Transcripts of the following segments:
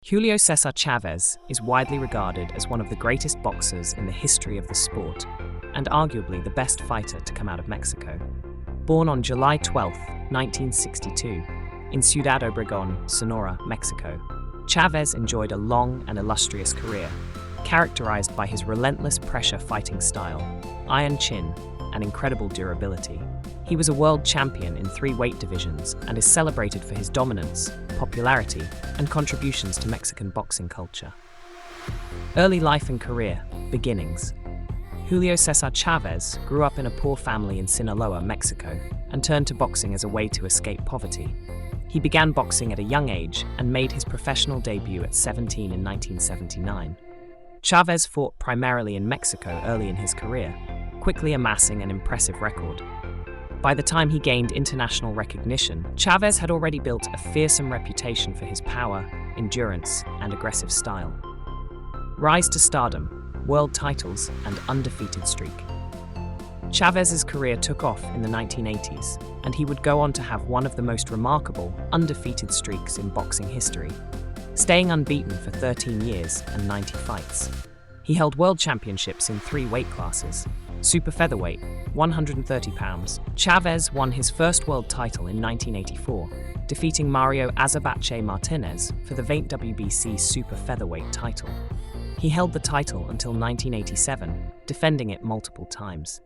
Julio César Chávez is widely regarded as one of the greatest boxers in the history of the sport, and arguably the best fighter to come out of Mexico. Born on July 12, 1962, in Ciudad Obregón, Sonora, Mexico, Chávez enjoyed a long and illustrious career, characterized by his relentless pressure fighting style, iron chin, and incredible durability. He was a world champion in 3 weight divisions and is celebrated for his dominance, popularity, and contributions to Mexican boxing culture. Early life and career, beginnings. Julio César Chávez grew up in a poor family in Sinaloa, Mexico, and turned to boxing as a way to escape poverty. He began boxing at a young age and made his professional debut at 17 in 1979. Chávez fought primarily in Mexico early in his career, quickly amassing an impressive record. By the time he gained international recognition, Chávez had already built a fearsome reputation for his power, endurance, and aggressive style. Rise to stardom, world titles, and undefeated streak. Chávez's career took off in the 1980s, and he would go on to have one of the most remarkable, undefeated streaks in boxing history, staying unbeaten for 13 years and 90 fights. He held world championships in 3 weight classes. Super featherweight, 130 pounds. Chávez won his first world title in 1984, defeating Mario Azabache Martinez for the vacant WBC super featherweight title. He held the title until 1987, defending it multiple times.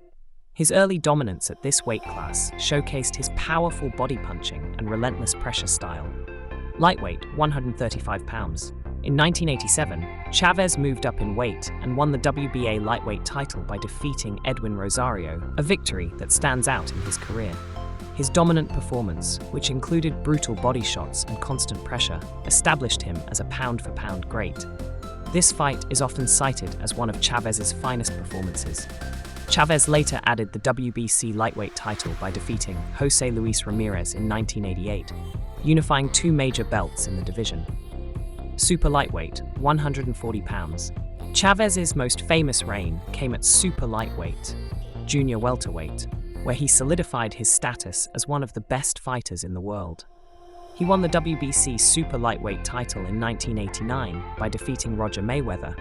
His early dominance at this weight class showcased his powerful body punching and relentless pressure style. Lightweight, 135 pounds. In 1987, Chávez moved up in weight and won the WBA lightweight title by defeating Edwin Rosario, a victory that stands out in his career. His dominant performance, which included brutal body shots and constant pressure, established him as a pound-for-pound great. This fight is often cited as one of Chávez's finest performances. Chávez later added the WBC lightweight title by defeating José Luis Ramirez in 1988, unifying 2 major belts in the division. Super lightweight, 140 pounds. Chávez's most famous reign came at super lightweight, junior welterweight, where he solidified his status as one of the best fighters in the world. He won the WBC super lightweight title in 1989 by defeating Roger Mayweather,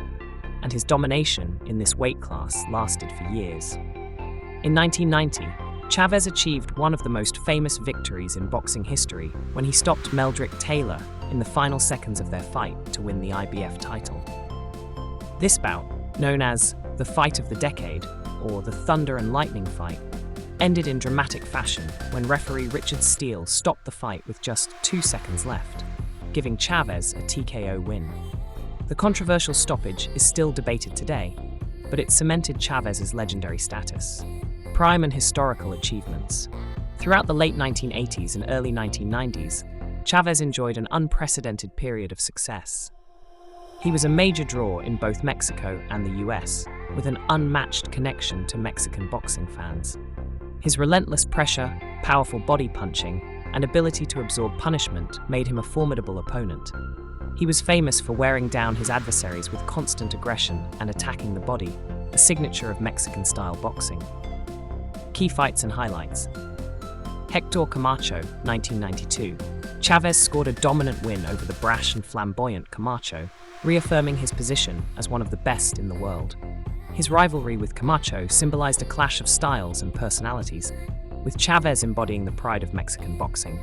and his domination in this weight class lasted for years. In 1990, Chávez achieved one of the most famous victories in boxing history when he stopped Meldrick Taylor in the final seconds of their fight to win the IBF title. This bout, known as the Fight of the Decade, or the Thunder and Lightning fight, ended in dramatic fashion when referee Richard Steele stopped the fight with just 2 seconds left, giving Chávez a TKO win. The controversial stoppage is still debated today, but it cemented Chávez's legendary status. Prime and historical achievements. Throughout the late 1980s and early 1990s, Chávez enjoyed an unprecedented period of success. He was a major draw in both Mexico and the US, with an unmatched connection to Mexican boxing fans. His relentless pressure, powerful body punching, and ability to absorb punishment made him a formidable opponent. He was famous for wearing down his adversaries with constant aggression and attacking the body, a signature of Mexican-style boxing. Key fights and highlights. Héctor Camacho, 1992. Chávez scored a dominant win over the brash and flamboyant Camacho, reaffirming his position as one of the best in the world. His rivalry with Camacho symbolized a clash of styles and personalities, with Chávez embodying the pride of Mexican boxing.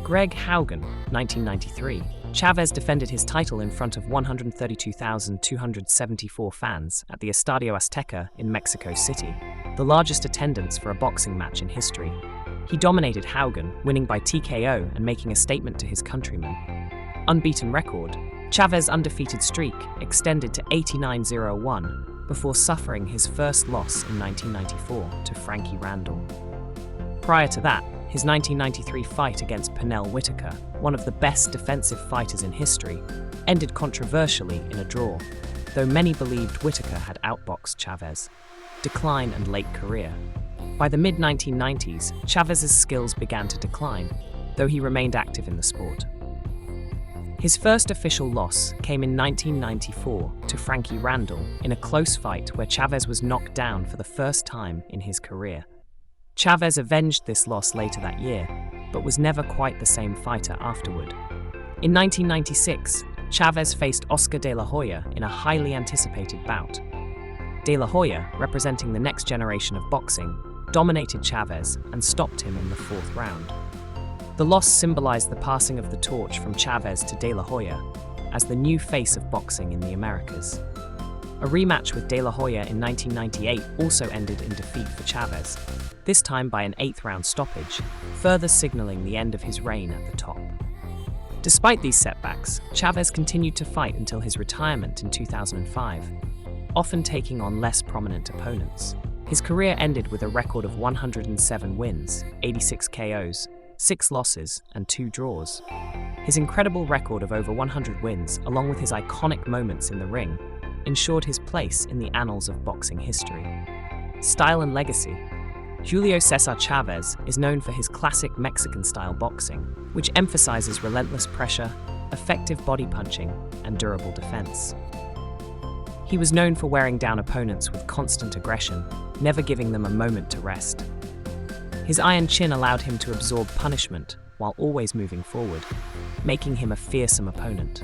Greg Haugen, 1993. Chávez defended his title in front of 132,274 fans at the Estadio Azteca in Mexico City, the largest attendance for a boxing match in history. He dominated Haugen, winning by TKO and making a statement to his countrymen. Unbeaten record, Chávez's undefeated streak extended to 89-0-1 before suffering his first loss in 1994 to Frankie Randall. Prior to that, his 1993 fight against Pernell Whitaker, one of the best defensive fighters in history, ended controversially in a draw, though many believed Whitaker had outboxed Chávez. Decline and late career. By the mid-1990s, Chávez's skills began to decline, though he remained active in the sport. His first official loss came in 1994 to Frankie Randall in a close fight where Chávez was knocked down for the first time in his career. Chávez avenged this loss later that year, but was never quite the same fighter afterward. In 1996, Chávez faced Oscar de la Hoya in a highly anticipated bout. De la Hoya, representing the next generation of boxing, dominated Chávez and stopped him in the fourth round. The loss symbolized the passing of the torch from Chávez to De La Hoya as the new face of boxing in the Americas. A rematch with De La Hoya in 1998 also ended in defeat for Chávez, this time by an eighth-round stoppage, further signaling the end of his reign at the top. Despite these setbacks, Chávez continued to fight until his retirement in 2005, often taking on less prominent opponents. His career ended with a record of 107 wins, 86 KOs, 6 losses, and 2 draws. His incredible record of over 100 wins, along with his iconic moments in the ring, ensured his place in the annals of boxing history. Style and legacy. Julio César Chávez is known for his classic Mexican-style boxing, which emphasizes relentless pressure, effective body punching, and durable defense. He was known for wearing down opponents with constant aggression, never giving them a moment to rest. His iron chin allowed him to absorb punishment while always moving forward, making him a fearsome opponent.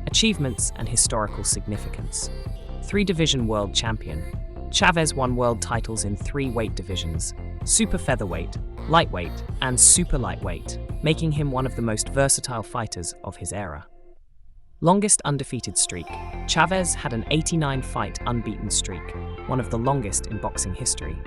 Achievements and historical significance. 3-division world champion. Chávez won world titles in 3 weight divisions: super featherweight, lightweight, and super lightweight, making him one of the most versatile fighters of his era. Longest undefeated streak. Chávez had an 89-fight unbeaten streak, one of the longest in boxing history.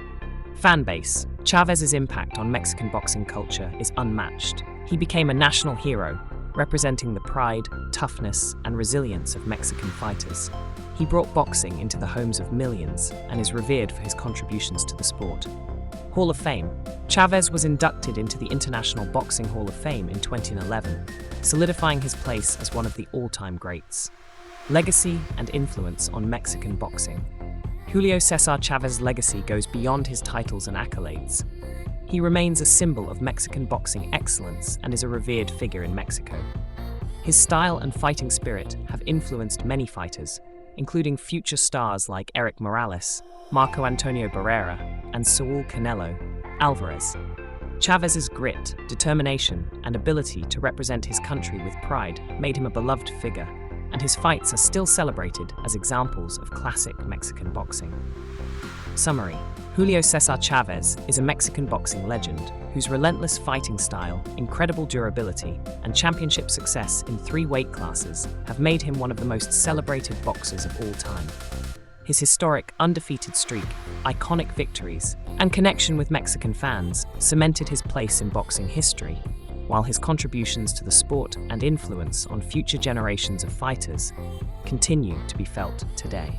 Fan base. Chávez's impact on Mexican boxing culture is unmatched. He became a national hero, representing the pride, toughness, and resilience of Mexican fighters. He brought boxing into the homes of millions and is revered for his contributions to the sport. Hall of Fame. Chávez was inducted into the International Boxing Hall of Fame in 2011, solidifying his place as one of the all-time greats. Legacy and influence on Mexican boxing. Julio César Chávez's legacy goes beyond his titles and accolades. He remains a symbol of Mexican boxing excellence and is a revered figure in Mexico. His style and fighting spirit have influenced many fighters, including future stars like Erik Morales, Marco Antonio Barrera, and Saúl Canelo Alvarez. Chávez's grit, determination, and ability to represent his country with pride made him a beloved figure, and his fights are still celebrated as examples of classic Mexican boxing. Summary. Julio César Chávez is a Mexican boxing legend whose relentless fighting style, incredible durability, and championship success in 3 weight classes have made him one of the most celebrated boxers of all time. His historic, undefeated streak, iconic victories, and connection with Mexican fans cemented his place in boxing history, while his contributions to the sport and influence on future generations of fighters continue to be felt today.